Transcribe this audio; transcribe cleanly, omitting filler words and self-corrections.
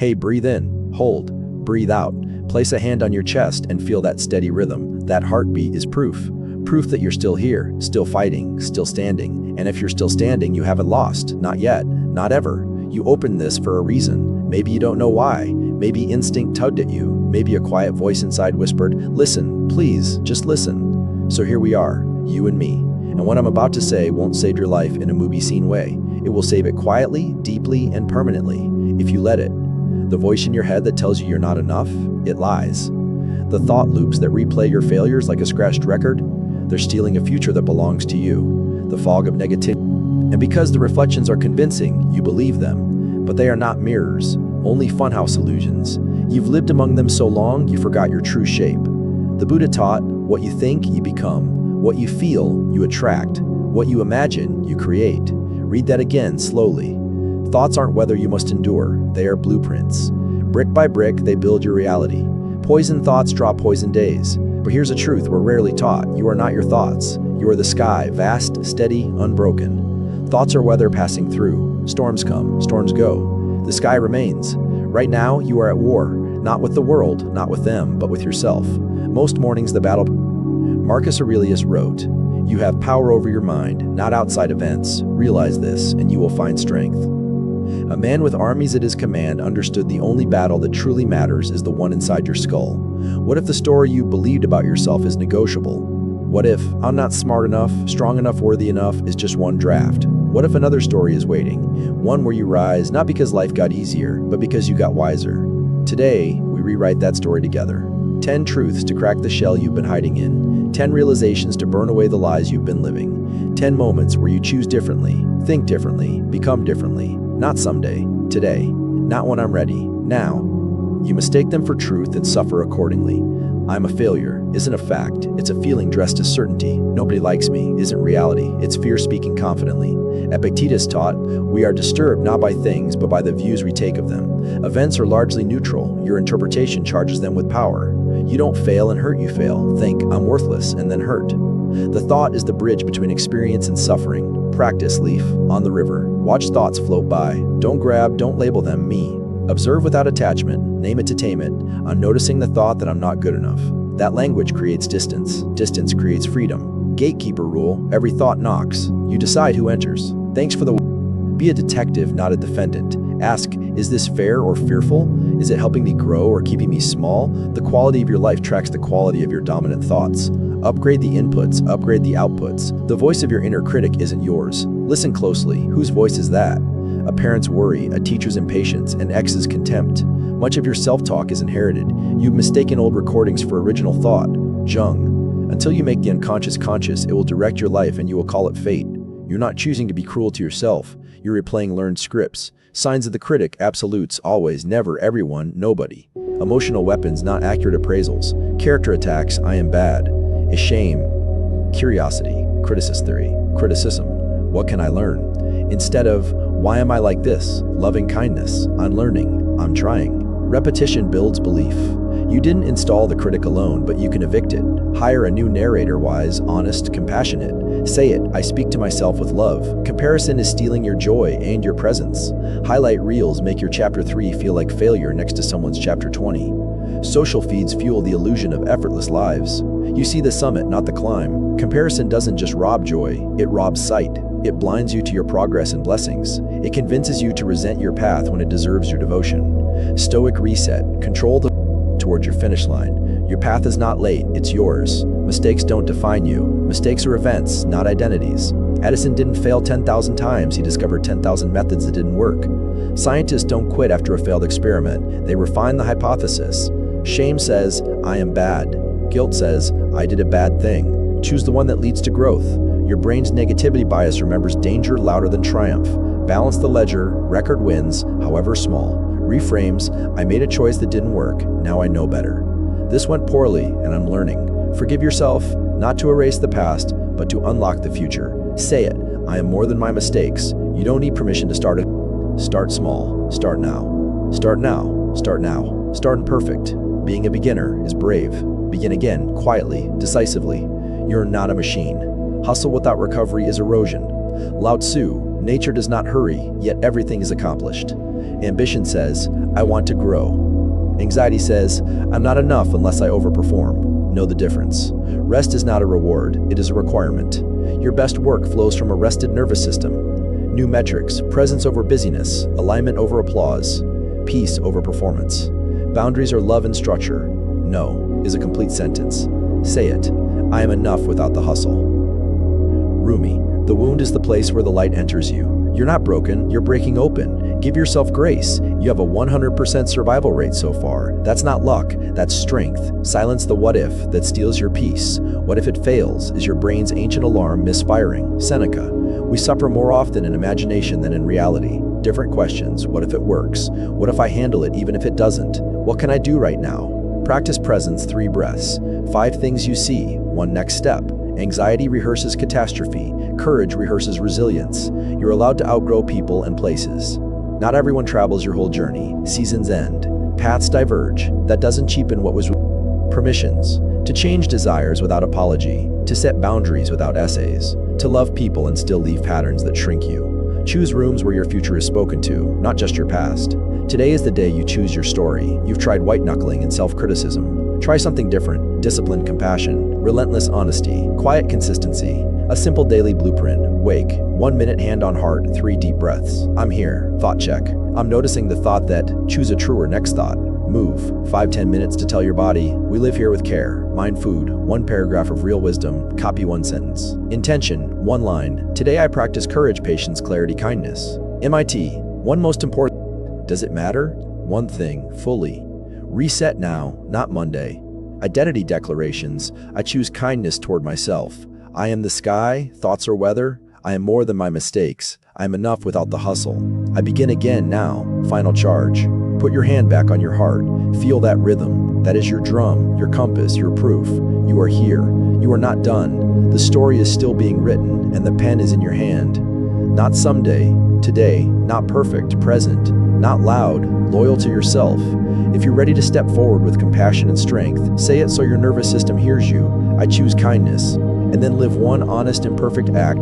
Hey, breathe in, hold, breathe out. Place a hand on your chest and feel that steady rhythm. That heartbeat is proof. Proof that you're still here, still fighting, still standing. And if you're still standing, you haven't lost. Not yet, not ever. You opened this for a reason. Maybe you don't know why. Maybe instinct tugged at you. Maybe a quiet voice inside whispered, listen, please, just listen. So here we are, you and me. And what I'm about to say won't save your life in a movie scene way. It will save it quietly, deeply, and permanently, if you let it. The voice in your head that tells you you're not enough, it lies. The thought loops that replay your failures like a scratched record, they're stealing a future that belongs to you. The fog of negativity. And because the reflections are convincing, you believe them. But they are not mirrors, only funhouse illusions. You've lived among them so long, you forgot your true shape. The Buddha taught, what you think, you become. What you feel, you attract. What you imagine, you create. Read that again, slowly. Thoughts aren't weather you must endure, they are blueprints. Brick by brick, they build your reality. Poison thoughts draw poison days. But here's a truth we're rarely taught. You are not your thoughts. You are the sky, vast, steady, unbroken. Thoughts are weather passing through. Storms come, storms go. The sky remains. Right now, you are at war, not with the world, not with them, but with yourself. Most mornings, the battle. Marcus Aurelius wrote, you have power over your mind, not outside events. Realize this, and you will find strength. A man with armies at his command understood the only battle that truly matters is the one inside your skull. What if the story you believed about yourself is negotiable? What if, I'm not smart enough, strong enough, worthy enough, is just one draft? What if another story is waiting? One where you rise, not because life got easier, but because you got wiser. Today, we rewrite that story together. 10 truths to crack the shell you've been hiding in. 10 realizations to burn away the lies you've been living. 10 moments where you choose differently, think differently, become differently. Not someday, today. Not when I'm ready, now. You mistake them for truth and suffer accordingly. I'm a failure isn't a fact, it's a feeling dressed as certainty. Nobody likes me isn't reality, it's fear speaking confidently. Epictetus taught, we are disturbed not by things but by the views we take of them. Events are largely neutral, your interpretation charges them with power. You don't fail and hurt, you fail. Think, I'm worthless, and then hurt. The thought is the bridge between experience and suffering. Practice, leaf, on the river. Watch thoughts float by. Don't grab, don't label them me. Observe without attachment, name it to tame it. I'm noticing the thought that I'm not good enough. That language creates distance. Distance creates freedom. Gatekeeper rule, every thought knocks. You decide who enters. Thanks for the Be a detective, not a defendant. Ask, is this fair or fearful? Is it helping me grow or keeping me small? The quality of your life tracks the quality of your dominant thoughts. Upgrade the inputs, upgrade the outputs. The voice of your inner critic isn't yours. Listen closely. Whose voice is that? A parent's worry, a teacher's impatience, an ex's contempt. Much of your self-talk is inherited. You've mistaken old recordings for original thought. Jung. Until you make the unconscious conscious, it will direct your life and you will call it fate. You're not choosing to be cruel to yourself. You're replaying learned scripts. Signs of the critic, absolutes, always, never, everyone, nobody. Emotional weapons, not accurate appraisals. Character attacks, I am bad. Is shame. Curiosity, criticism. What can I learn? Instead of, why am I like this? Loving kindness, I'm learning, I'm trying. Repetition builds belief. You didn't install the critic alone, but you can evict it. Hire a new narrator, wise, honest, compassionate. Say it, I speak to myself with love. Comparison is stealing your joy and your presence. Highlight reels make your chapter 3 feel like failure next to someone's chapter 20. Social feeds fuel the illusion of effortless lives. You see the summit, not the climb. Comparison doesn't just rob joy, it robs sight. It blinds you to your progress and blessings. It convinces you to resent your path when it deserves your devotion. Stoic reset, control the towards your finish line. Your path is not late, it's yours. Mistakes don't define you. Mistakes are events, not identities. Edison didn't fail 10,000 times, he discovered 10,000 methods that didn't work. Scientists don't quit after a failed experiment, they refine the hypothesis. Shame says, I am bad. Guilt says, I did a bad thing. Choose the one that leads to growth. Your brain's negativity bias remembers danger louder than triumph. Balance the ledger, record wins, however small. Reframes, I made a choice that didn't work, now I know better. This went poorly, and I'm learning. Forgive yourself, not to erase the past, but to unlock the future. Say it, I am more than my mistakes. You don't need permission to start it. Start small, start now. Start now, start now. Start imperfect. Being a beginner is brave. Begin again, quietly, decisively. You're not a machine. Hustle without recovery is erosion. Lao Tzu, nature does not hurry, yet everything is accomplished. Ambition says, I want to grow. Anxiety says, I'm not enough unless I overperform. Know the difference. Rest is not a reward, it is a requirement. Your best work flows from a rested nervous system. New metrics, presence over busyness, alignment over applause, peace over performance. Boundaries are love and structure. No is a complete sentence. Say it. I am enough without the hustle. Rumi, the wound is the place where the light enters you. You're not broken, you're breaking open. Give yourself grace. You have a 100% survival rate so far. That's not luck, that's strength. Silence the what if that steals your peace. What if it fails is your brain's ancient alarm misfiring. Seneca, we suffer more often in imagination than in reality. Different questions. What if it works? What if I handle it even if it doesn't? What can I do right now? Practice presence 3 breaths. 5 things you see, 1 next step. Anxiety rehearses catastrophe. Courage rehearses resilience. You're allowed to outgrow people and places. Not everyone travels your whole journey. Seasons end. Paths diverge. That doesn't cheapen what was. Permissions. To change desires without apology. To set boundaries without essays. To love people and still leave patterns that shrink you. Choose rooms where your future is spoken to, not just your past. Today is the day you choose your story. You've tried white-knuckling and self-criticism. Try something different. Disciplined compassion, relentless honesty, quiet consistency. A simple daily blueprint. Wake. 1 minute hand on heart, 3 deep breaths. I'm here. Thought check. I'm noticing the thought that. Choose a truer next thought. Move. 5-10 minutes to tell your body, we live here with care. Mind food. 1 paragraph of real wisdom. Copy 1 sentence. Intention. 1 line. Today I practice courage, patience, clarity, kindness. MIT. 1 most important. Does it matter? 1 thing. Fully. Reset now, not Monday. Identity declarations. I choose kindness toward myself. I am the sky, thoughts are weather. I am more than my mistakes. I am enough without the hustle. I begin again now. Final charge. Put your hand back on your heart. Feel that rhythm. That is your drum, your compass, your proof. You are here. You are not done. The story is still being written, and the pen is in your hand. Not someday, today, not perfect, present, not loud, loyal to yourself. If you're ready to step forward with compassion and strength, say it so your nervous system hears you. I choose kindness. And then live 1 honest, imperfect act